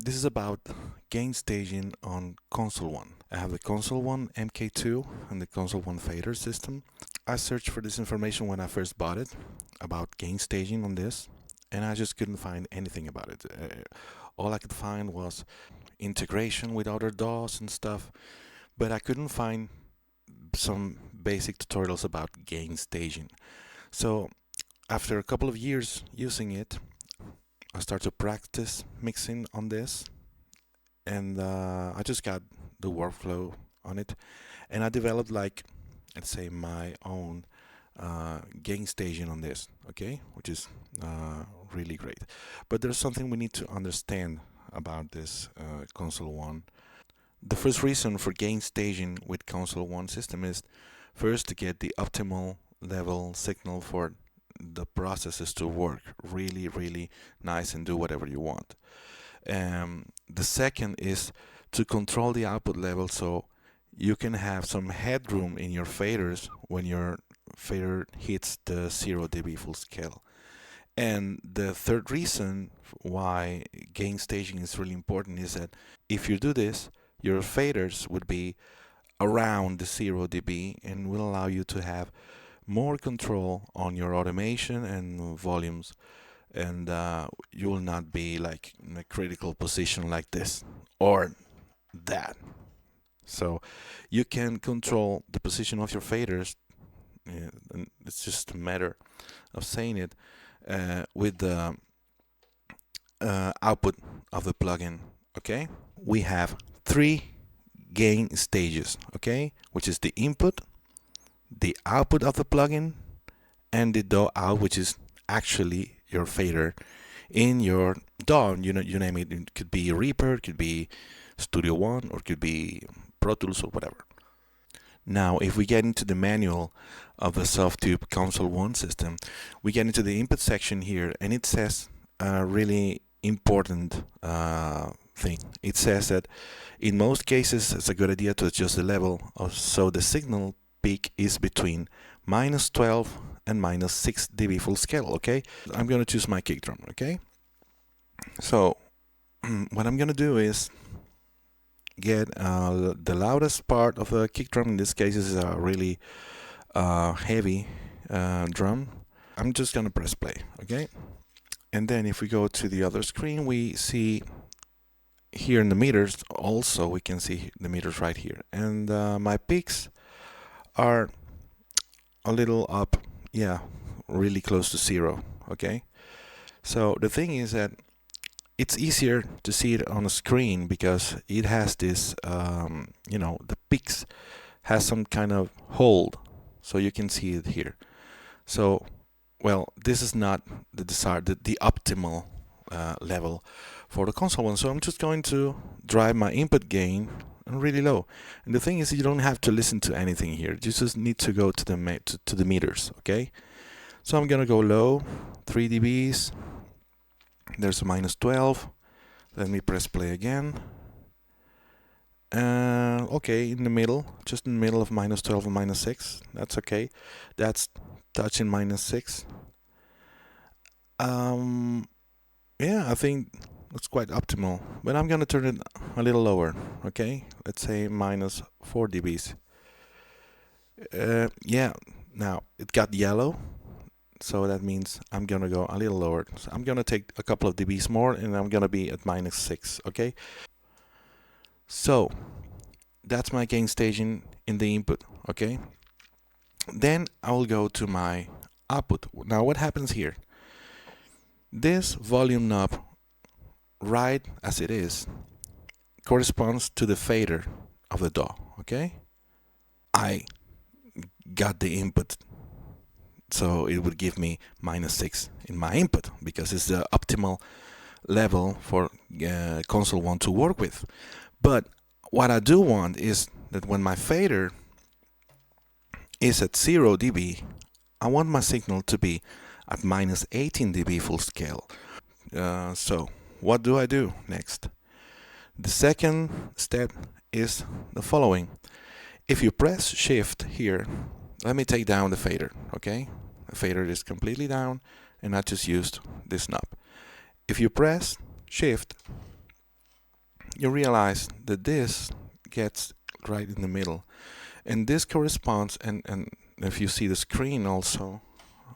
This is about gain staging on console 1. I have the console 1 Mkii and the console 1 fader system. I searched for this information when I first bought it about gain staging on this, and I just couldn't find anything about it. All I could find was integration with other DAWs and stuff, but I couldn't find some basic tutorials about gain staging. So after a couple of years using it, I started to practice mixing on this, and I just got the workflow on it, and I developed, like, let's say, my own gain staging on this, okay, which is really great. But there's something we need to understand about this console 1. The first reason for gain staging with console 1 system is first to get the optimal level signal for the processes to work really nice and do whatever you want. The second is to control the output level so you can have some headroom in your faders when your fader hits the 0 dB full scale. And the third reason why gain staging is really important is that if you do this, your faders would be around the 0 dB and will allow you to have more control on your automation and volumes, and you will not be like in a critical position like this or that. So you can control the position of your faders, and it's just a matter of saying it, with the output of the plugin. Okay, we have 3 gain stages, okay, which is the input, the output of the plugin, and the DAW out, which is actually your fader in your DAW. You name it. It could be Reaper, it could be Studio One, or it could be Pro Tools or whatever. Now, if we get into the manual of the Softtube Console 1 system, we get into the input section here, and it says a really important thing. It says that in most cases, it's a good idea to adjust the level so the signal peak is between -12 and -6 dB full scale. Okay, I'm going to choose my kick drum. Okay, so what I'm going to do is get the loudest part of the kick drum. In this case, is a really heavy drum. I'm just going to press play. Okay, and then if we go to the other screen, we see here in the meters also, we can see the meters right here, and my peaks are a little up, yeah, really close to 0. Okay, so the thing is that it's easier to see it on a screen because it has this, the peaks has some kind of hold, so you can see it here. So, well, this is not the desired, the optimal level for the console 1. So I'm just going to drive my input gain really low. And the thing is, you don't have to listen to anything here. You just need to go to the meters. Okay. So I'm gonna go low, 3 dBs. There's a -12. Let me press play again. Okay, in the middle, just in the middle of -12 and -6. That's okay. That's touching -6. Yeah, I think that's quite optimal. But I'm gonna turn it a little lower. Okay, let's say -4 dBs. Yeah, now it got yellow, so that means I'm gonna go a little lower. So I'm gonna take a couple of dBs more, and I'm gonna be at -6. Okay, so that's my gain staging in the input. Okay, then I will go to my output. Now what happens here? This volume knob, right as it is, corresponds to the fader of the DAW. Okay, I got the input, so it would give me -6 in my input because it's the optimal level for console 1 to work with. But what I do want is that when my fader is at 0 dB, I want my signal to be at -18 dB full scale. So what do I do next? The second step is the following. If you press shift here, let me take down the fader. Okay, the fader is completely down, and I just used this knob. If you press shift, you realize that this gets right in the middle, and this corresponds, and if you see the screen also,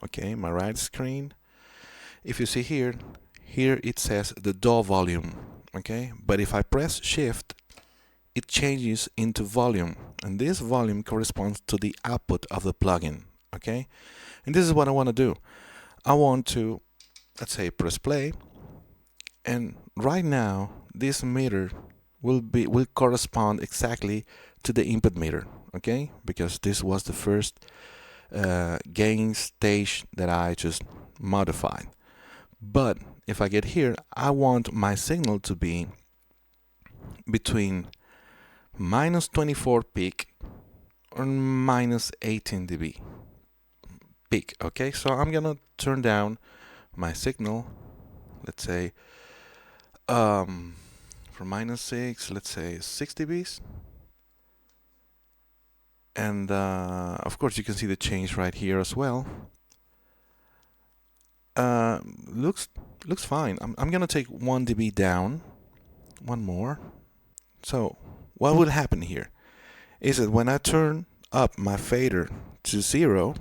okay, my right screen, if you see here, it says the DAW volume, okay, but if I press shift, it changes into volume, and this volume corresponds to the output of the plugin, okay. And this is what I want to do. I want to, let's say, press play, and right now this meter will correspond exactly to the input meter, okay, because this was the first gain stage that I just modified. But if I get here, I want my signal to be between minus 24 peak or minus 18 dB peak, okay. So I'm gonna turn down my signal, let's say from -6, let's say 6 dBs, and of course you can see the change right here as well. Looks fine. I'm gonna take 1 dB down, one more. So what would happen here is that when I turn up my fader to 0,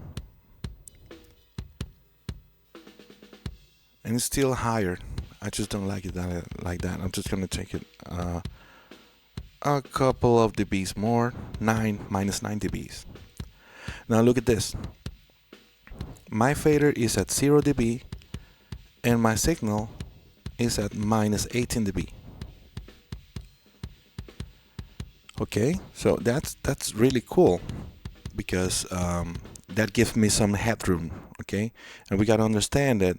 and it's still higher, I just don't like it like that. I'm just gonna take it a couple of dBs more, minus 9 dBs. Now look at this. My fader is at 0 dB, and my signal is at minus 18 dB. Okay, so that's really cool, because that gives me some headroom. Okay, and we gotta understand that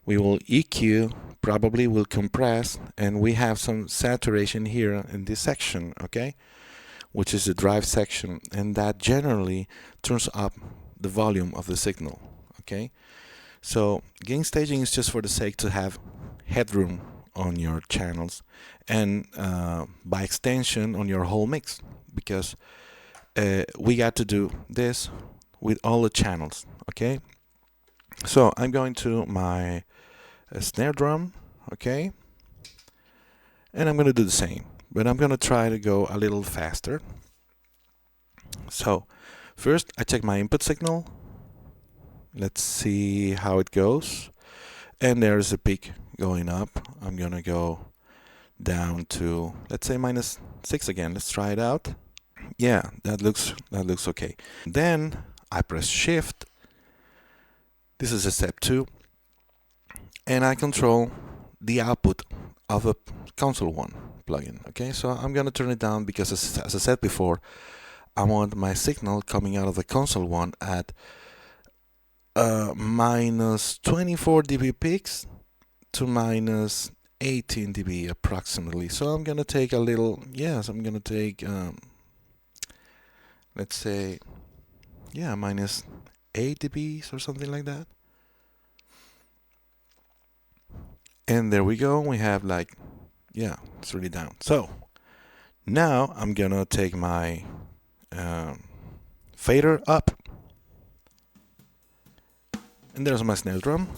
we will EQ, probably will compress, and we have some saturation here in this section, okay, which is the drive section, and that generally turns up the volume of the signal. Okay, so gain staging is just for the sake to have headroom on your channels, and by extension on your whole mix, because we got to do this with all the channels. Okay, so I'm going to my snare drum, okay, and I'm going to do the same, but I'm going to try to go a little faster. So first I check my input signal. Let's see how it goes, and there's a peak going up. I'm gonna go down to, let's say, -6 again. Let's try it out. Yeah, that looks okay. Then I press shift. This is a step 2, and I control the output of a console 1 plugin. Okay, so I'm gonna turn it down because, as I said before, I want my signal coming out of the console 1 at minus 24 dB peaks to minus 18 dB approximately. So I'm gonna take a little, I'm gonna take let's say, minus 8 dBs or something like that. And there we go. We have like, it's really down. So now I'm gonna take my fader up, and there's my snare drum,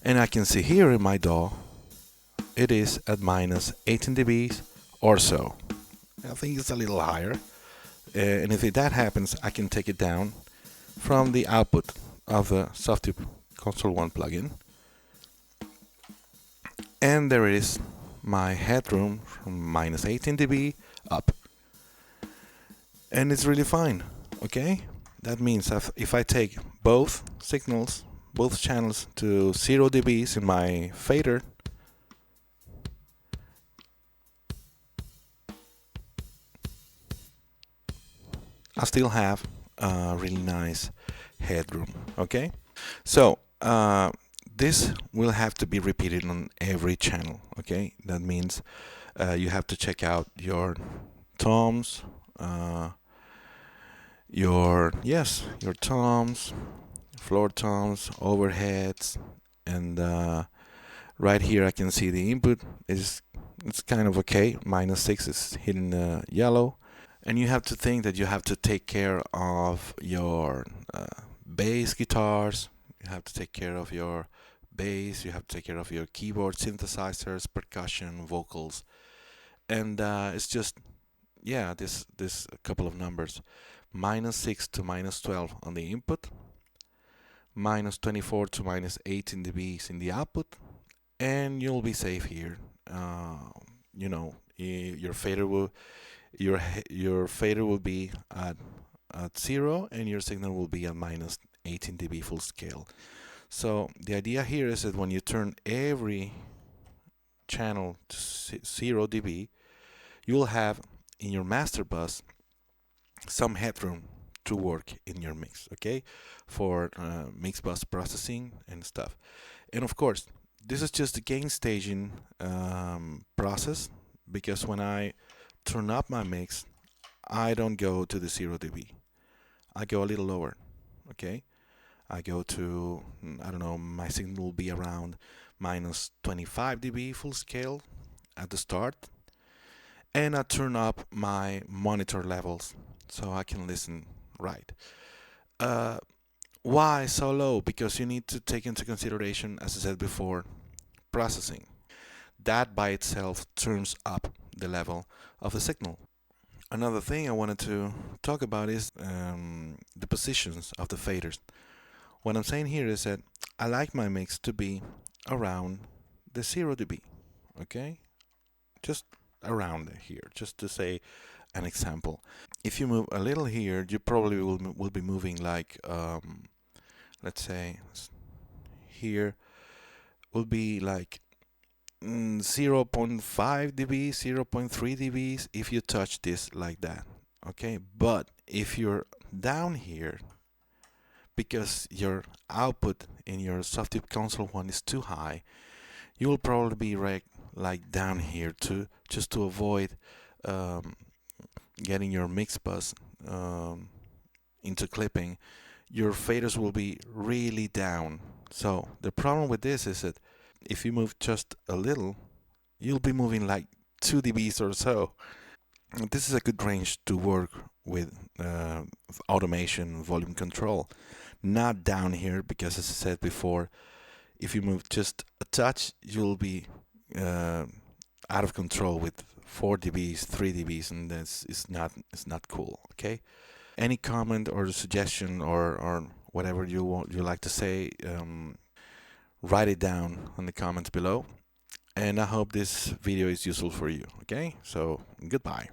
and I can see here in my DAW it is at minus 18 dBs or so. I think it's a little higher, and if that happens, I can take it down from the output of the Softube Console 1 plugin, and there is my headroom from minus 18 dB up, and it's really fine. Okay, that means if I take both signals, both channels to 0 dBs in my fader, I still have a really nice headroom. Okay, so this will have to be repeated on every channel. Okay, that means you have to check out your toms, your toms, floor toms, overheads, and right here I can see the input it's kind of okay. -6 is hidden yellow, and you have to think that you have to take care of your bass guitars, you have to take care of your bass, you have to take care of your keyboard, synthesizers, percussion, vocals, and it's just, yeah, this couple of numbers, -6 to -12 on the input, -24 to -18 dBs in the output, and you'll be safe here. You know, your fader will your fader will be at 0, and your signal will be at -18 dB full scale. So the idea here is that when you turn every channel to 0 dB, you will have in your master bus some headroom to work in your mix, okay, for mix bus processing and stuff. And of course, this is just the gain staging process, because when I turn up my mix, I don't go to the 0 dB. I go a little lower, okay? I go to, I don't know, my signal will be around -25 dB full scale at the start, and I turn up my monitor levels so I can listen right. Uh, why so low? Because you need to take into consideration, as I said before, processing. That by itself turns up the level of the signal. Another thing I wanted to talk about is the positions of the faders. What I'm saying here is that I like my mix to be around the 0 dB, okay? Just around here, just to say an example. If you move a little here, you probably will be moving like, let's say, here will be like 0.5 dB, 0.3 dBs if you touch this like that, okay? But if you're down here, because your output in your soft-tip console one is too high, you will probably be like down here to just to avoid um, getting your mix bus into clipping. Your faders will be really down. So the problem with this is that if you move just a little, you'll be moving like 2 dBs or so. This is a good range to work with automation, volume control. Not down here, because as I said before, if you move just a touch, you'll be uh, out of control with 4 dBs, 3 dBs, and that's it's not cool. Okay. Any comment or suggestion or whatever you like to say, write it down in the comments below. And I hope this video is useful for you. Okay. So goodbye.